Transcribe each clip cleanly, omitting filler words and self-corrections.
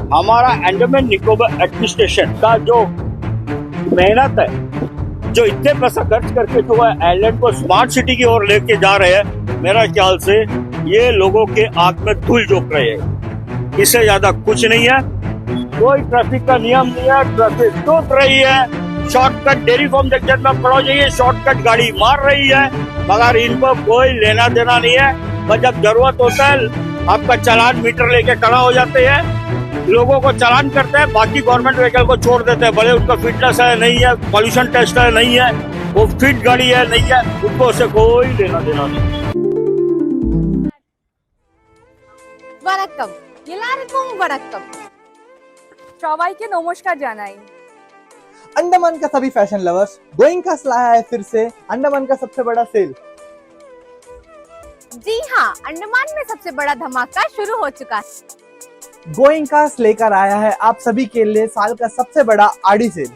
हमारा अंडमान निकोबार एडमिनिस्ट्रेशन का जो मेहनत है, जो इतने पैसा खर्च करके जो है आइलैंड को स्मार्ट सिटी की ओर लेके जा रहे हैं, मेरा ख्याल से ये लोगों के आंख में धूल झोंक रहे हैं। इससे ज्यादा कुछ नहीं है। कोई ट्रैफिक का नियम नहीं है, ट्रैफिक टूट रही है, शॉर्टकट डेयरी फार्म जंक्शन में पहुंच जाइए, शॉर्टकट गाड़ी मार रही है, मगर इनको कोई लेना देना नहीं है। बस जब जरूरत होता है आपका चालान मीटर लेके खड़ा हो जाते हैं, लोगों को चालान करते हैं, बाकी गवर्नमेंट व्हीकल को छोड़ देते हैं। भले उनका फिटनेस है नहीं है, पॉल्यूशन टेस्ट है नहीं है, वो फिट गाड़ी है नहीं है, उनको उससे कोई लेना देना नहीं। वणक्कम எல்லாருக்கும் वणक्कम। সবাইকে নমস্কার জানাই। अंडमान का सभी फैशन लवर्स, गोइंकास लाया है फिर से अंडमान का सबसे बड़ा सेल। जी हाँ, अंडमान में सबसे बड़ा धमाका शुरू हो चुका है। गोइंकास लेकर आया है आप सभी के लिए साल का सबसे बड़ा आड़ी सेल।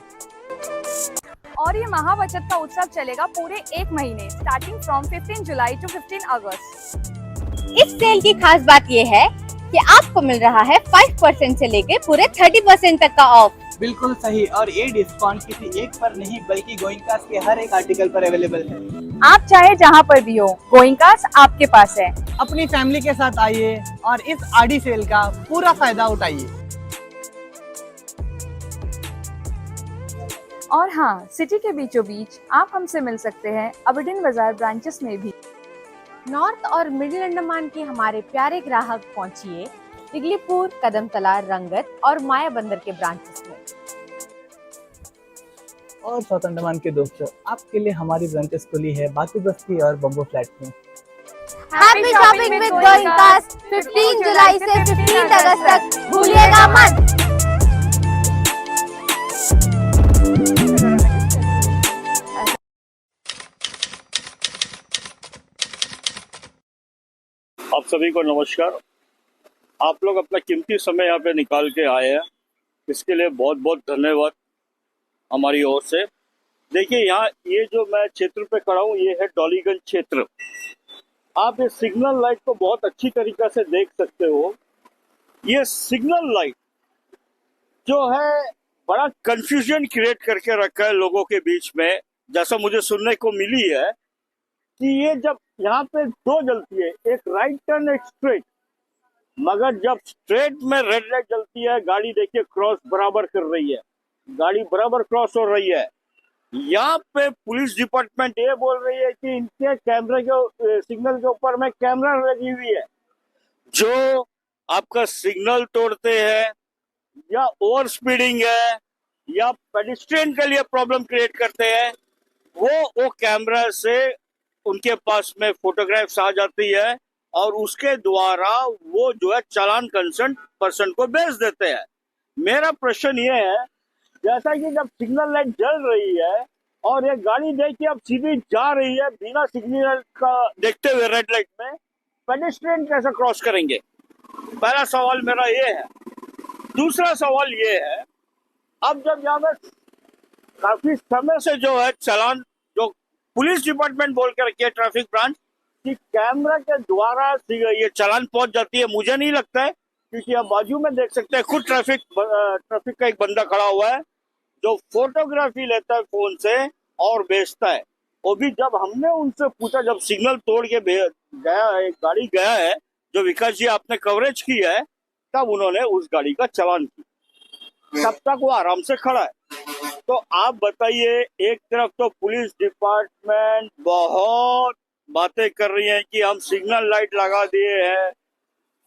और ये महा बचत का उत्सव चलेगा पूरे 1 महीने, स्टार्टिंग फ्रॉम 15 जुलाई टू 15 अगस्त। इस सेल की खास बात ये है कि आपको मिल रहा है 5% से लेके पूरे 30% तक का ऑफ। बिल्कुल सही, और ये डिस्काउंट किसी एक पर नहीं बल्कि गोइंकास के हर एक आर्टिकल पर अवेलेबल है। आप चाहे जहाँ पर भी हो, गोइंकास आपके पास है। अपनी फैमिली के साथ आइए और इस आड़ी सेल का पूरा फायदा उठाइए। और हाँ, सिटी के बीचों बीच आप हमसे मिल सकते हैं अबडिन बाजार ब्रांचेस में भी। नॉर्थ और मिडिल अंडमान के हमारे प्यारे ग्राहक पहुंचिए इगलीपुर, कदमतला, रंगत और माया बंदर के ब्रांचेस में। और साउथ अंडमान के दोस्तों, आपके लिए हमारी ब्रांचेस खुली है बातू बस्ती और बम्बो फ्लैट में। हैप्पी शॉपिंग विद गोइंकास 15 जुलाई से 15 अगस्त तक, भूलिएगा मत। आप सभी को नमस्कार। आप लोग अपना कीमती समय यहाँ पे निकाल के आए हैं, इसके लिए बहुत बहुत धन्यवाद हमारी ओर से। देखिए, यहाँ ये जो मैं क्षेत्र पे खड़ा हूँ, ये है डॉलीगंज क्षेत्र। आप इस सिग्नल लाइट को बहुत अच्छी तरीके से देख सकते हो। ये सिग्नल लाइट जो है बड़ा कंफ्यूजन क्रिएट करके रखा है लोगों के बीच में। जैसा मुझे सुनने को मिली है कि ये जब यहाँ पे दो जलती है, एक राइट टर्न एक स्ट्रेट, मगर जब स्ट्रेट में रेड लाइट जलती है, गाड़ी देखिए क्रॉस बराबर कर रही है, गाड़ी बराबर क्रॉस हो रही है। यहाँ पे पुलिस डिपार्टमेंट ये बोल रही है कि इनके कैमरे के सिग्नल के ऊपर में कैमरा लगी हुई है, जो आपका सिग्नल तोड़ते हैं या ओवर स्पीडिंग है या पेडिस्ट्रियन के लिए प्रॉब्लम क्रिएट करते हैं, वो कैमरा से उनके पास में फोटोग्राफ्स आ जाती है और उसके द्वारा वो जो है चालान कंसर्न पर्सन को भेज देते हैं। मेरा प्रश्न ये है, जैसा कि जब सिग्नल लाइट जल रही है और ये गाड़ी देखिए अब सीधी जा रही है बिना सिग्नल का देखते हुए रेड लाइट में, पेडेस्ट्रियन कैसे क्रॉस करेंगे? पहला सवाल मेरा ये है। दूसरा सवाल ये है, अब जब यहाँ पे काफी समय से जो है चालान, जो पुलिस डिपार्टमेंट बोल के रखी है ट्रैफिक ब्रांच, कि कैमरा के द्वारा ये चालान पहुंच जाती है, मुझे नहीं लगता है, क्योंकि आप बाजू में देख सकते हैं खुद ट्रैफिक का एक बंदा खड़ा हुआ है जो फोटोग्राफी लेता है फोन से और भेजता है। वो भी जब हमने उनसे पूछा, जब सिग्नल तोड़ के गया है, गाड़ी गया है, जो विकास जी आपने कवरेज की है, तब उन्होंने उस गाड़ी का चालान किया। तब तक वो आराम से खड़ा है। तो आप बताइए, एक तरफ तो पुलिस डिपार्टमेंट बहुत बातें कर रही है कि हम सिग्नल लाइट लगा दिए हैं,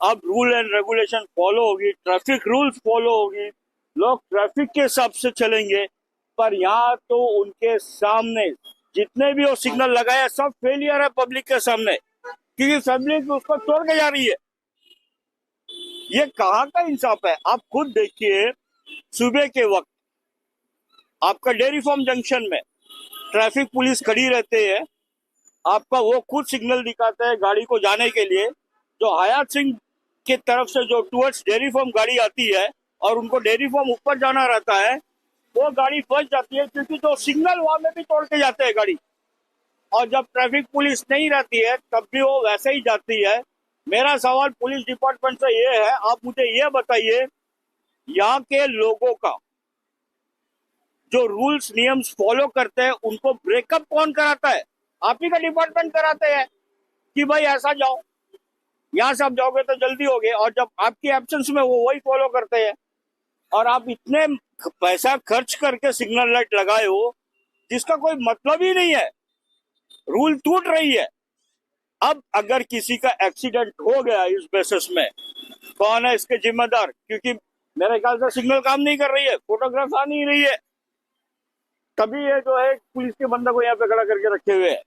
अब रूल एंड रेगुलेशन फॉलो होगी, ट्रैफिक रूल्स फॉलो होगी, लोग ट्रैफिक के हिसाब से चलेंगे, पर यहाँ तो उनके सामने जितने भी वो सिग्नल लगाए सब फेलियर है पब्लिक के सामने, क्योंकि पब्लिक उसको तोड़ के जा रही है। ये कहाँ का इंसाफ है? आप खुद देखिए, सुबह के वक्त आपका डेयरी फार्म जंक्शन में ट्रैफिक पुलिस खड़ी रहते हैं, आपका वो खुद सिग्नल दिखाते हैं गाड़ी को जाने के लिए। जो हयात सिंह की तरफ से जो टुवर्ड्स डेयरी फार्म गाड़ी आती है और उनको डेयरी फार्म ऊपर जाना रहता है, वो गाड़ी फंस जाती है, क्योंकि जो सिग्नल वहां में भी तोड़ के जाते हैं गाड़ी। और जब ट्रैफिक पुलिस नहीं रहती है तब भी वो वैसे ही जाती है। मेरा सवाल पुलिस डिपार्टमेंट से ये है, आप मुझे ये बताइए यहाँ के लोगों का जो रूल्स नियम्स फॉलो करते हैं उनको ब्रेकअप कौन कराता है? आप ही का डिपार्टमेंट कराते हैं कि भाई ऐसा जाओ, यहाँ से आप जाओगे तो जल्दी होगे, और जब आपकी एब्सेंस में वो वही फॉलो करते हैं। और आप इतने पैसा खर्च करके सिग्नल लाइट लगाए हो जिसका कोई मतलब ही नहीं है, रूल टूट रही है। अब अगर किसी का एक्सीडेंट हो गया इस बेसिस में, कौन है इसके जिम्मेदार? क्योंकि मेरे ख्याल से सिग्नल काम नहीं कर रही है, फोटोग्राफ आ नहीं रही है, तभी ये जो है पुलिस के बंदा को यहाँ पे खड़ा करके रखे हुए है।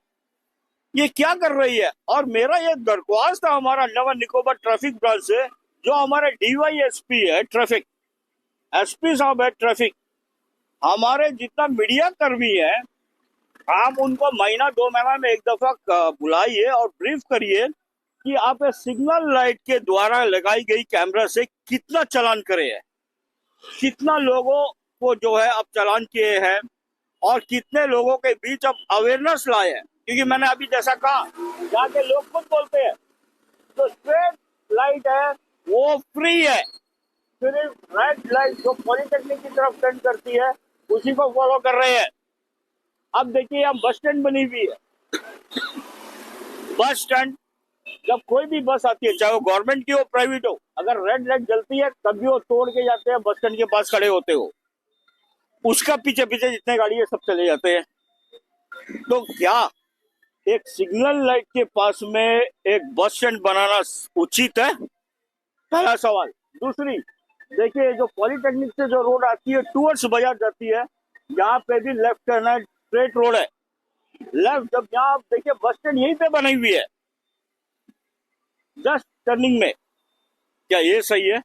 ये क्या कर रही है? और मेरा ये दरख्वास्त था हमारा अंडमान निकोबार ट्रैफिक ब्रांच से, जो हमारे DYSP है ट्रैफिक, SP साहब है ट्रैफिक, हमारे जितना मीडिया कर्मी है, आप उनको महीना 2 महीना में एक दफा बुलाइए और ब्रीफ करिए कि आप सिग्नल लाइट के द्वारा लगाई गई कैमरा से कितना चालान करे हैं, कितना लोगों को जो है अब चालान किए हैं, और कितने लोगों के बीच अब अवेयरनेस लाए हैं। क्योंकि मैंने अभी जैसा कहा, यहाँ के लोग खुद बोलते हैं जो स्ट्रेट लाइट है वो फ्री है, सिर्फ रेड लाइट जो पॉलिटेक्निक की तरफ टर्न करती है उसी को फॉलो कर रहे हैं। अब देखिए यहाँ बस स्टैंड बनी हुई है, बस स्टैंड जब कोई भी बस आती है, चाहे वो गवर्नमेंट की हो प्राइवेट हो, अगर रेड लाइट जलती है तभी वो तोड़ के जाते हैं, बस स्टैंड के पास खड़े होते हो, उसका पीछे पीछे जितने गाड़ी है सब चले जाते हैं। तो क्या एक सिग्नल लाइट के पास में एक बस स्टैंड बनाना उचित है? पहला सवाल। दूसरी, देखिए जो पॉलिटेक्निक से जो रोड आती है टूवर्ड्स बाजार जाती है, यहाँ पे भी लेफ्ट टर्न है, स्ट्रेट रोड है, लेफ्ट। जब यहाँ आप देखिए बस स्टैंड यहीं पे बनी हुई है, जस्ट टर्निंग में, क्या ये सही है?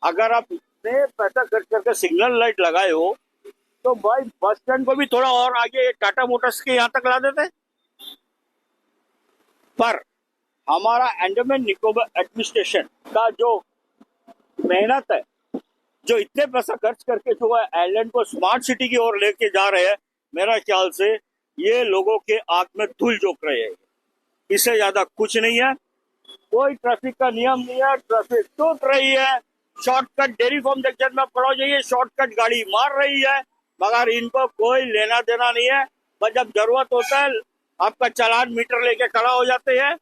अगर आप इतने पैसा खर्च करके सिग्नल लाइट लगाए हो तो भाई बस स्टैंड को भी थोड़ा और आगे टाटा मोटर्स के यहाँ तक ला देते। पर हमारा अंडमान निकोबार एडमिनिस्ट्रेशन का जो मेहनत है, जो इतने पैसा खर्च करके जो है आइलैंड को स्मार्ट सिटी की ओर लेके जा रहे हैं, मेरा ख्याल से ये लोगों के आंख में धूल झोंक रहे हैं। इससे ज्यादा कुछ नहीं है, कोई ट्रैफिक का नियम नहीं है, ट्रैफिक टूट रही है, शॉर्टकट डेयरी फार्म जंक्शन में पड़ो जाइए, शॉर्टकट गाड़ी मार रही है, मगर इनको कोई लेना देना नहीं है। बस जब जरूरत होता है आपका चालान मीटर लेके खड़ा हो जाते हैं,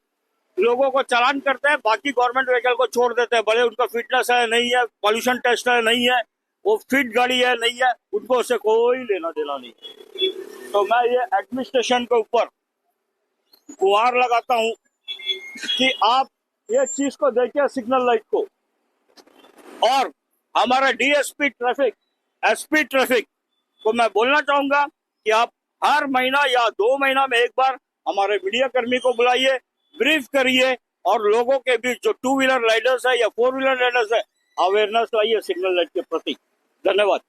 लोगों को चालान करते हैं, बाकी गवर्नमेंट व्हीकल को छोड़ देते हैं, भले उनका फिटनेस है नहीं है, पॉल्यूशन टेस्ट है नहीं है, वो फिट गाड़ी है नहीं है, उनको उससे कोई लेना देना नहीं। तो मैं ये एडमिनिस्ट्रेशन के ऊपर गुहार लगाता हूँ कि आप ये चीज को देखिए, सिग्नल लाइट को, और हमारा DSP ट्रैफिक, SP ट्रैफिक को मैं बोलना चाहूंगा कि आप हर महीना या 2 महीना में एक बार हमारे मीडिया कर्मी को बुलाइए, ब्रीफ करिए, और लोगों के बीच जो 2 व्हीलर राइडर्स है या 4 व्हीलर राइडर्स है, अवेयरनेस लाइए सिग्नल लाइट के प्रति। धन्यवाद।